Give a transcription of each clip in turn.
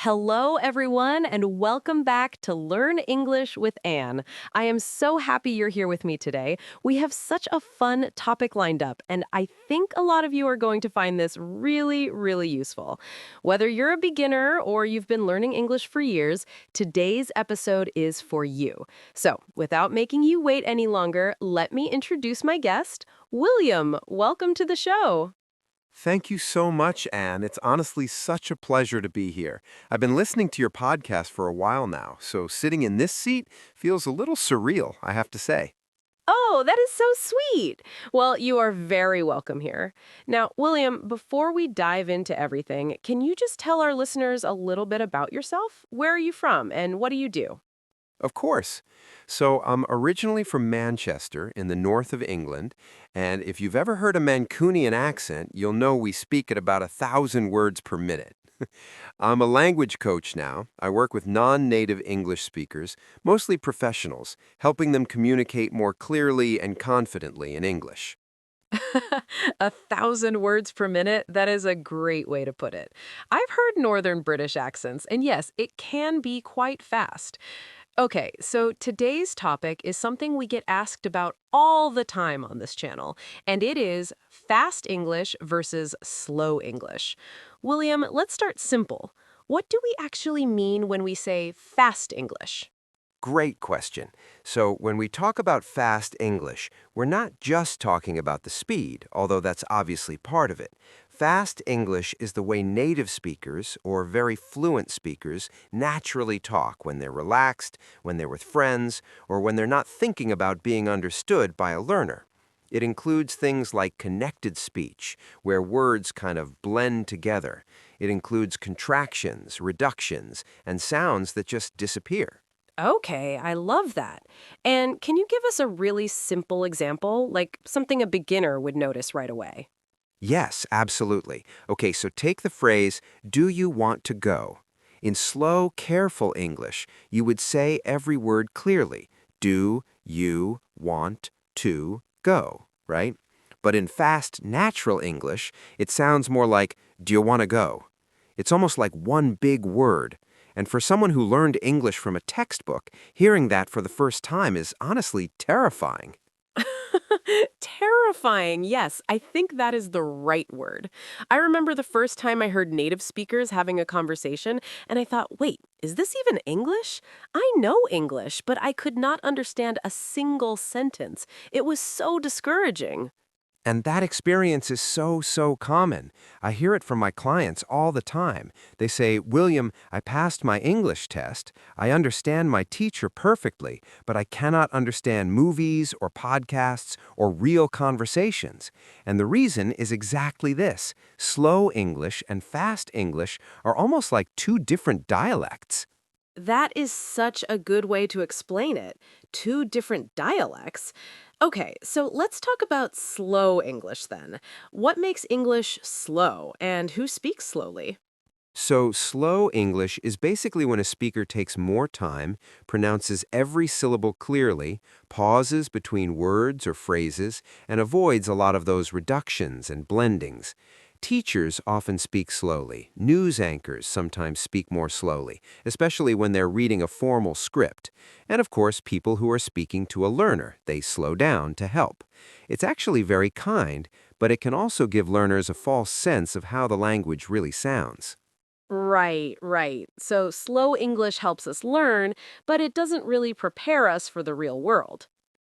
Hello, everyone, and welcome back to Learn English with Anne. I am so happy you're here with me today. We have such a fun topic lined up, and I think a lot of you are going to find this really, really useful. Whether you're a beginner or you've been learning English for years, today's episode is for you. So, without making you wait any longer, let me introduce my guest, William. Welcome to the show. Thank you so much, Anne. It's honestly such a pleasure to be here. I've been listening to your podcast for a while now, so sitting in this seat feels a little surreal, I have to say. Oh, that is so sweet. Well, you are very welcome here. Now, William, before we dive into everything, can you just tell our listeners a little bit about yourself? Where are you from and what do you do? Of course. So, I'm originally from Manchester in the north of England, and if you've ever heard a Mancunian accent, you'll know we speak at about 1,000 words per minute. I'm a language coach now. I work with non-native English speakers, mostly professionals, helping them communicate more clearly and confidently in English. 1,000 words per minute? That is a great way to put it. I've heard Northern British accents, and yes, it can be quite fast. Okay, so today's topic is something we get asked about all the time on this channel, and it is fast English versus slow English. William, let's start simple. What do we actually mean when we say fast English? Great question. So, when we talk about fast English, we're not just talking about the speed, although that's obviously part of it. Fast English is the way native speakers, or very fluent speakers, naturally talk when they're relaxed, when they're with friends, or when they're not thinking about being understood by a learner. It includes things like connected speech, where words kind of blend together. It includes contractions, reductions, and sounds that just disappear. Okay, I love that. And can you give us a really simple example, like something a beginner would notice right away? Yes, absolutely. Okay, so take the phrase, do you want to go? In slow, careful English, you would say every word clearly. Do you want to go, right? But in fast, natural English, it sounds more like, do you want to go? It's almost like one big word. And for someone who learned English from a textbook, hearing that for the first time is honestly terrifying. Terrifying. Yes, I think that is the right word. I remember the first time I heard native speakers having a conversation, and I thought, wait, is this even English? I know English, but I could not understand a single sentence. It was so discouraging. And that experience is so common. I hear it from my clients all the time. They say, William, I passed my English test. I understand my teacher perfectly, but I cannot understand movies or podcasts or real conversations. And the reason is exactly this. Slow English and fast English are almost like two different dialects. That is such a good way to explain it. Two different dialects. Okay, so let's talk about slow English then. What makes English slow and who speaks slowly? So, slow English is basically when a speaker takes more time, pronounces every syllable clearly, pauses between words or phrases, and avoids a lot of those reductions and blendings. Teachers often speak slowly. News anchors sometimes speak more slowly, especially when they're reading a formal script. And of course, people who are speaking to a learner, they slow down to help. It's actually very kind, but it can also give learners a false sense of how the language really sounds. Right, right. So slow English helps us learn, but it doesn't really prepare us for the real world.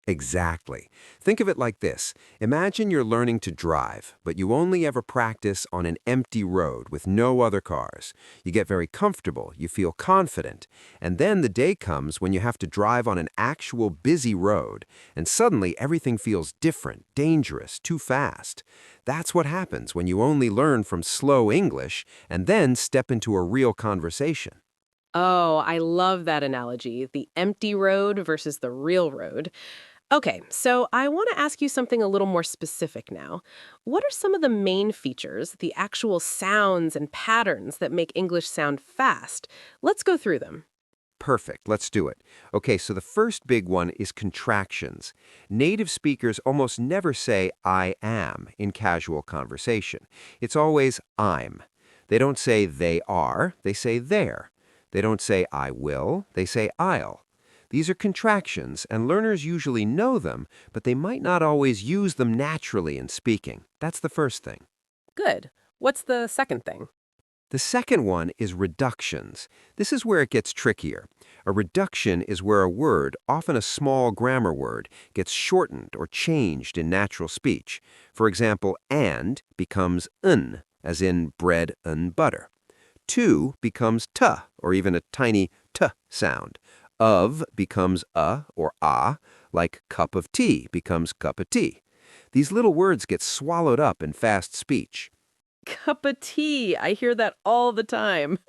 Exactly. Think of it like this. Imagine you're learning to drive, but you only ever practice on an empty road with no other cars. You get very comfortable, you feel confident, and then the day comes when you have to drive on an actual busy road, and suddenly everything feels different, dangerous, too fast. That's what happens when you only learn from slow English and then step into a real conversation. Oh, I love that analogy, the empty road versus the real road. Okay, so I want to ask you something a little more specific now. What are some of the main features, the actual sounds and patterns that make English sound fast? Let's go through them. Perfect. Let's do it. Okay, so the first big one is contractions. Native speakers almost never say I am in casual conversation. It's always I'm. They don't say they are, they say they're. They don't say I will, they say I'll. These are contractions, and learners usually know them, but they might not always use them naturally in speaking. That's the first thing. Good. What's the second thing? The second one is reductions. This is where it gets trickier. A reduction is where a word, often a small grammar word, gets shortened or changed in natural speech. For example, and becomes n, as in bread and butter. To becomes t, or even a tiny t sound. Of becomes a or a, like cup of tea becomes cup of tea. These little words get swallowed up in fast speech. Cup of tea. I hear that all the time.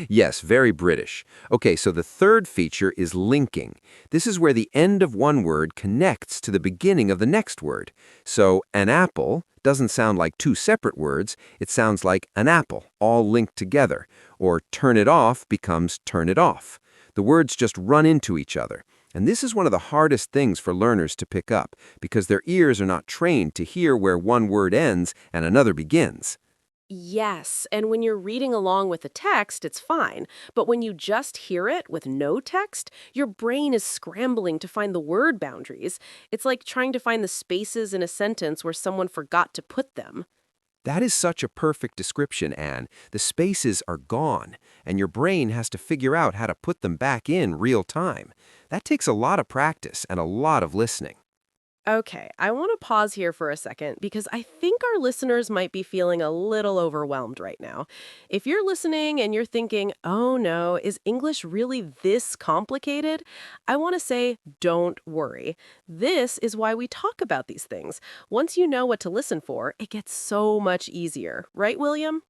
Yes, very British. Okay, so the third feature is linking. This is where the end of one word connects to the beginning of the next word. So, an apple doesn't sound like two separate words. It sounds like an apple, all linked together. Or turn it off becomes turn it off. The words just run into each other. And this is one of the hardest things for learners to pick up because their ears are not trained to hear where one word ends and another begins. Yes, and when you're reading along with the text, it's fine. But when you just hear it with no text, your brain is scrambling to find the word boundaries. It's like trying to find the spaces in a sentence where someone forgot to put them. That is such a perfect description, Anne. The spaces are gone, and your brain has to figure out how to put them back in real time. That takes a lot of practice and a lot of listening. Okay, I want to pause here for a second because I think our listeners might be feeling a little overwhelmed right now. If you're listening and you're thinking, oh no, is English really this complicated? I want to say, don't worry. This is why we talk about these things. Once you know what to listen for, it gets so much easier. Right, William?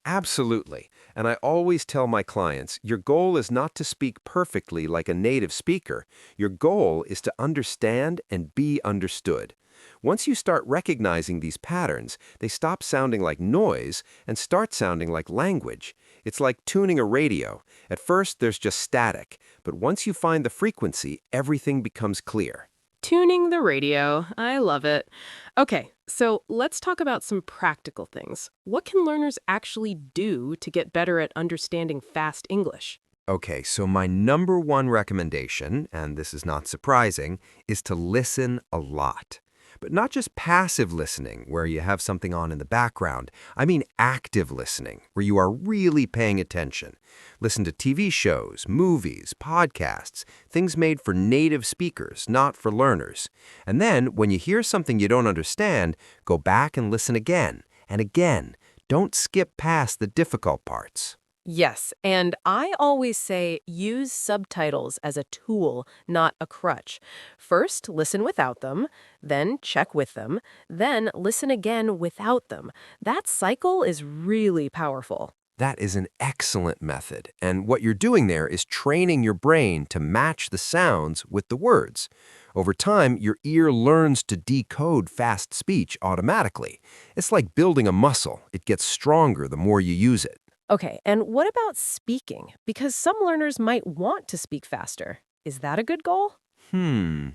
Absolutely. And I always tell my clients, your goal is not to speak perfectly like a native speaker. Your goal is to understand and be understood. Once you start recognizing these patterns, they stop sounding like noise and start sounding like language. It's like tuning a radio. At first, there's just static, but once you find the frequency, everything becomes clear. Tuning the radio. I love it. Okay, so let's talk about some practical things. What can learners actually do to get better at understanding fast English? Okay, so my number one recommendation, and this is not surprising, is to listen a lot. But not just passive listening, where you have something on in the background. I mean active listening, where you are really paying attention. Listen to TV shows, movies, podcasts, things made for native speakers, not for learners. And then, when you hear something you don't understand, go back and listen again and again. Don't skip past the difficult parts. Yes, and I always say use subtitles as a tool, not a crutch. First, listen without them, then check with them, then listen again without them. That cycle is really powerful. That is an excellent method, and what you're doing there is training your brain to match the sounds with the words. Over time, your ear learns to decode fast speech automatically. It's like building a muscle. It gets stronger the more you use it. Okay, and what about speaking? Because some learners might want to speak faster. Is that a good goal? Hmm.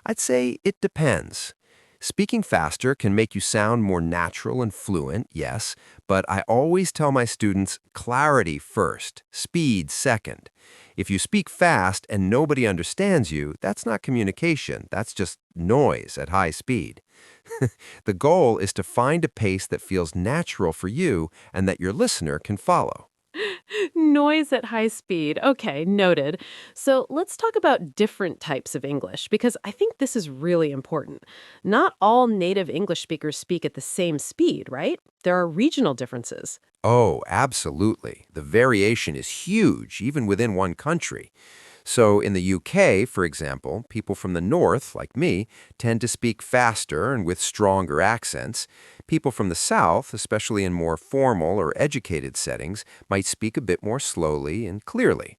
I'd say it depends. Speaking faster can make you sound more natural and fluent, yes, but I always tell my students clarity first, speed second. If you speak fast and nobody understands you, that's not communication, that's just noise at high speed. The goal is to find a pace that feels natural for you and that your listener can follow. Noise at high speed. Okay, noted. So let's talk about different types of English because I think this is really important. Not all native English speakers speak at the same speed, right? There are regional differences. Oh, absolutely. The variation is huge, even within one country. So in the UK, for example, people from the north, like me, tend to speak faster and with stronger accents. People from the south, especially in more formal or educated settings, might speak a bit more slowly and clearly.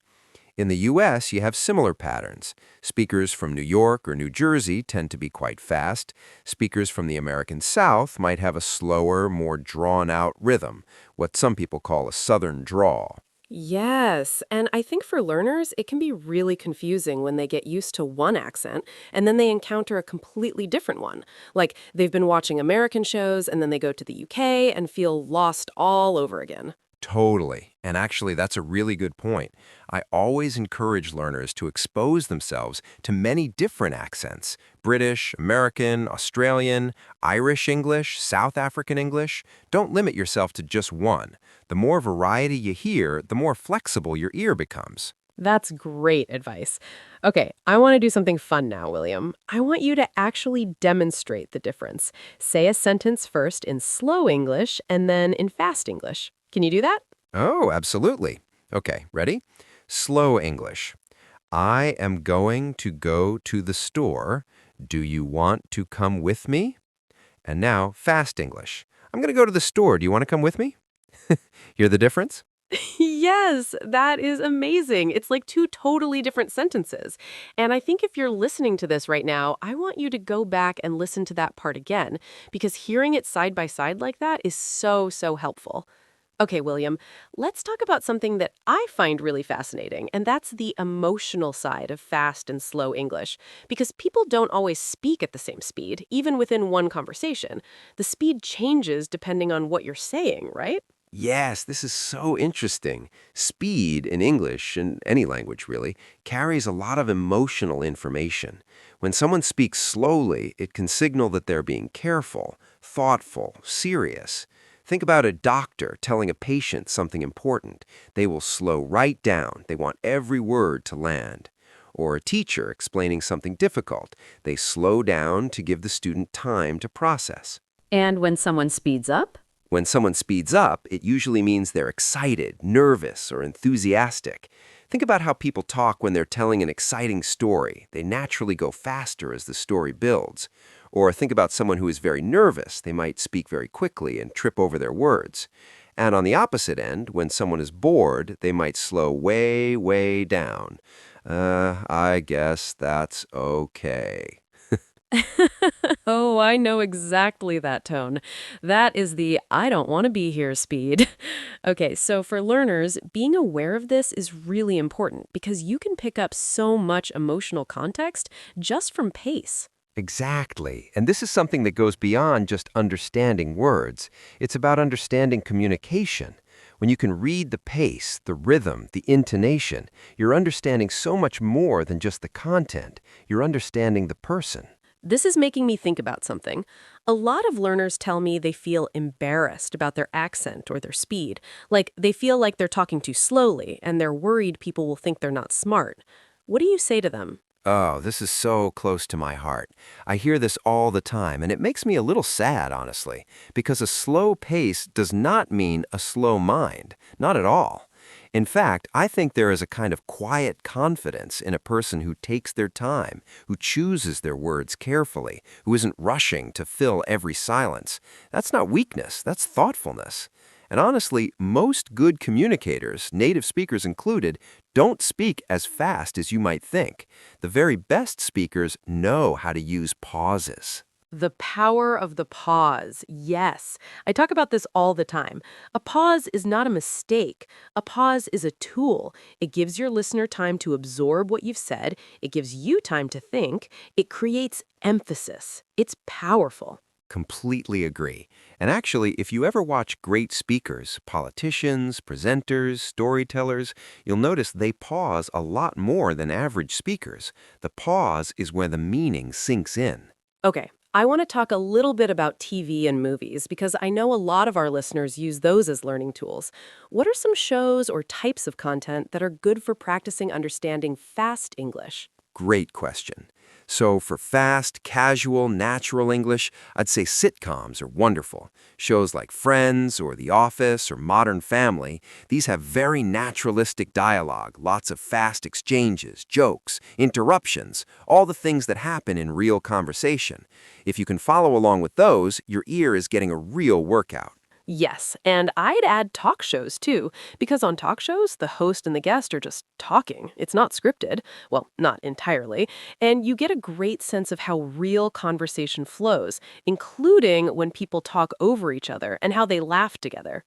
In the US, you have similar patterns. Speakers from New York or New Jersey tend to be quite fast. Speakers from the American South might have a slower, more drawn-out rhythm, what some people call a southern drawl. Yes, and I think for learners, it can be really confusing when they get used to one accent and then they encounter a completely different one. Like they've been watching American shows and then they go to the UK and feel lost all over again. Totally. And actually, that's a really good point. I always encourage learners to expose themselves to many different accents: British, American, Australian, Irish English, South African English. Don't limit yourself to just one. The more variety you hear, the more flexible your ear becomes. That's great advice. Okay, I want to do something fun now, William. I want you to actually demonstrate the difference. Say a sentence first in slow English and then in fast English. Can you do that? Oh, absolutely. Okay, ready? Slow English. I am going to go to the store. Do you want to come with me? And now, fast English. I'm going to go to the store. Do you want to come with me? Hear the difference? Yes, that is amazing. It's like two totally different sentences. And I think if you're listening to this right now, I want you to go back and listen to that part again, because hearing it side by side like that is so, so helpful. Okay, William, let's talk about something that I find really fascinating, and that's the emotional side of fast and slow English. Because people don't always speak at the same speed, even within one conversation. The speed changes depending on what you're saying, right? Yes, this is so interesting. Speed in English, in any language really, carries a lot of emotional information. When someone speaks slowly, it can signal that they're being careful, thoughtful, serious. Think about a doctor telling a patient something important. They will slow right down. They want every word to land. Or a teacher explaining something difficult. They slow down to give the student time to process. And when someone speeds up, When someone speeds up, it usually means they're excited, nervous, or enthusiastic. Think about how people talk when they're telling an exciting story. They naturally go faster as the story builds. Or think about someone who is very nervous. They might speak very quickly and trip over their words. And on the opposite end, when someone is bored, they might slow way, way down. I guess that's okay. Oh, I know exactly that tone. That is the I don't want to be here speed. Okay, so for learners, being aware of this is really important because you can pick up so much emotional context just from pace. Exactly. And this is something that goes beyond just understanding words. It's about understanding communication. When you can read the pace, the rhythm, the intonation, you're understanding so much more than just the content. You're understanding the person. This is making me think about something. A lot of learners tell me they feel embarrassed about their accent or their speed. Like they feel like they're talking too slowly and they're worried people will think they're not smart. What do you say to them? Oh, this is so close to my heart. I hear this all the time, and it makes me a little sad, honestly, because a slow pace does not mean a slow mind. Not at all. In fact, I think there is a kind of quiet confidence in a person who takes their time, who chooses their words carefully, who isn't rushing to fill every silence. That's not weakness, that's thoughtfulness. And honestly, most good communicators, native speakers included, don't speak as fast as you might think. The very best speakers know how to use pauses. The power of the pause. Yes. I talk about this all the time. A pause is not a mistake. A pause is a tool. It gives your listener time to absorb what you've said. It gives you time to think. It creates emphasis. It's powerful. Completely agree. And actually, if you ever watch great speakers, politicians, presenters, storytellers, you'll notice they pause a lot more than average speakers. The pause is where the meaning sinks in. Okay, I want to talk a little bit about TV and movies because I know a lot of our listeners use those as learning tools. What are some shows or types of content that are good for practicing understanding fast English? Great question. So for fast, casual, natural English, I'd say sitcoms are wonderful. Shows like Friends or The Office or Modern Family, these have very naturalistic dialogue, lots of fast exchanges, jokes, interruptions, all the things that happen in real conversation. If you can follow along with those, your ear is getting a real workout. Yes, and I'd add talk shows too, because on talk shows, the host and the guest are just talking. It's not scripted. Well, not entirely. And you get a great sense of how real conversation flows, including when people talk over each other and how they laugh together.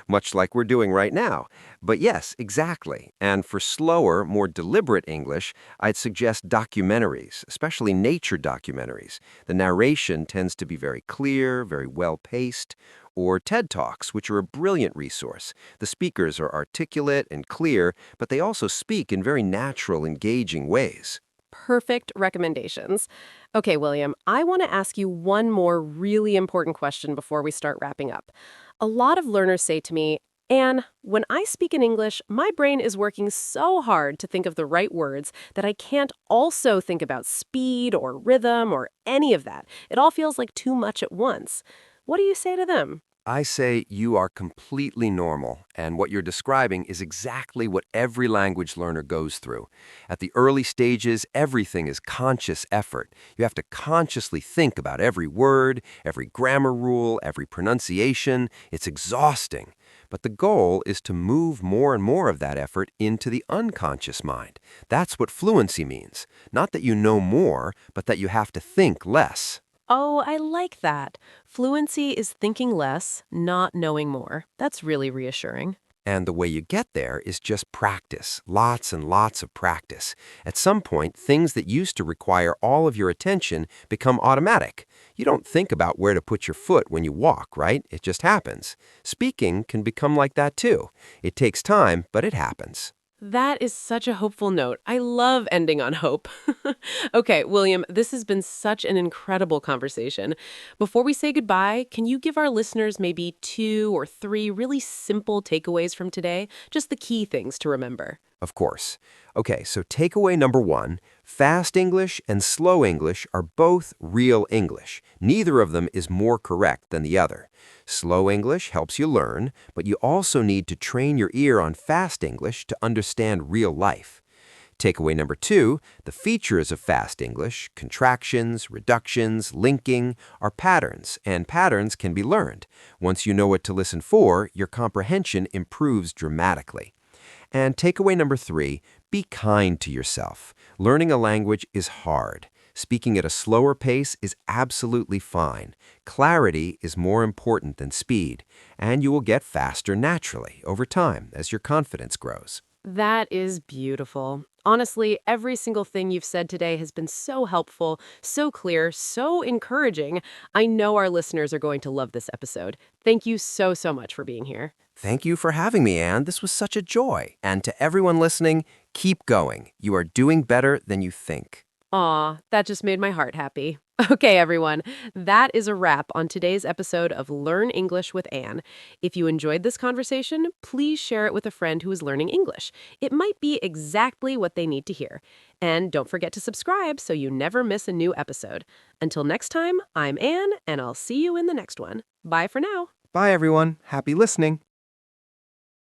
Much like we're doing right now. But yes, exactly. And for slower, more deliberate English, I'd suggest documentaries, especially nature documentaries. The narration tends to be very clear, very well paced, or TED Talks, which are a brilliant resource. The speakers are articulate and clear, but they also speak in very natural, engaging ways. Perfect recommendations. Okay, William, I want to ask you one more really important question before we start wrapping up. A lot of learners say to me, Anne, when I speak in English, my brain is working so hard to think of the right words that I can't also think about speed or rhythm or any of that. It all feels like too much at once. What do you say to them? I say you are completely normal, and what you're describing is exactly what every language learner goes through. At the early stages, everything is conscious effort. You have to consciously think about every word, every grammar rule, every pronunciation. It's exhausting. But the goal is to move more and more of that effort into the unconscious mind. That's what fluency means. Not that you know more, but that you have to think less. Oh, I like that. Fluency is thinking less, not knowing more. That's really reassuring. And the way you get there is just practice, lots and lots of practice. At some point, things that used to require all of your attention become automatic. You don't think about where to put your foot when you walk, right? It just happens. Speaking can become like that too. It takes time, but it happens. That is such a hopeful note. I love ending on hope. Okay, William, this has been such an incredible conversation. Before we say goodbye, can you give our listeners maybe two or three really simple takeaways from today? Just the key things to remember. Of course. Okay, so takeaway number one, fast English and slow English are both real English. Neither of them is more correct than the other. Slow English helps you learn, but you also need to train your ear on fast English to understand real life. Takeaway number two, the features of fast English, contractions, reductions, linking, are patterns, and patterns can be learned. Once you know what to listen for, your comprehension improves dramatically. And takeaway number three, be kind to yourself. Learning a language is hard. Speaking at a slower pace is absolutely fine. Clarity is more important than speed, and you will get faster naturally over time as your confidence grows. That is beautiful. Honestly, every single thing you've said today has been so helpful, so clear, so encouraging. I know our listeners are going to love this episode. Thank you so, so much for being here. Thank you for having me, Anne. This was such a joy. And to everyone listening, keep going. You are doing better than you think. Aw, that just made my heart happy. Okay, everyone, that is a wrap on today's episode of Learn English with Anne. If you enjoyed this conversation, please share it with a friend who is learning English. It might be exactly what they need to hear. And don't forget to subscribe so you never miss a new episode. Until next time, I'm Anne, and I'll see you in the next one. Bye for now. Bye, everyone. Happy listening.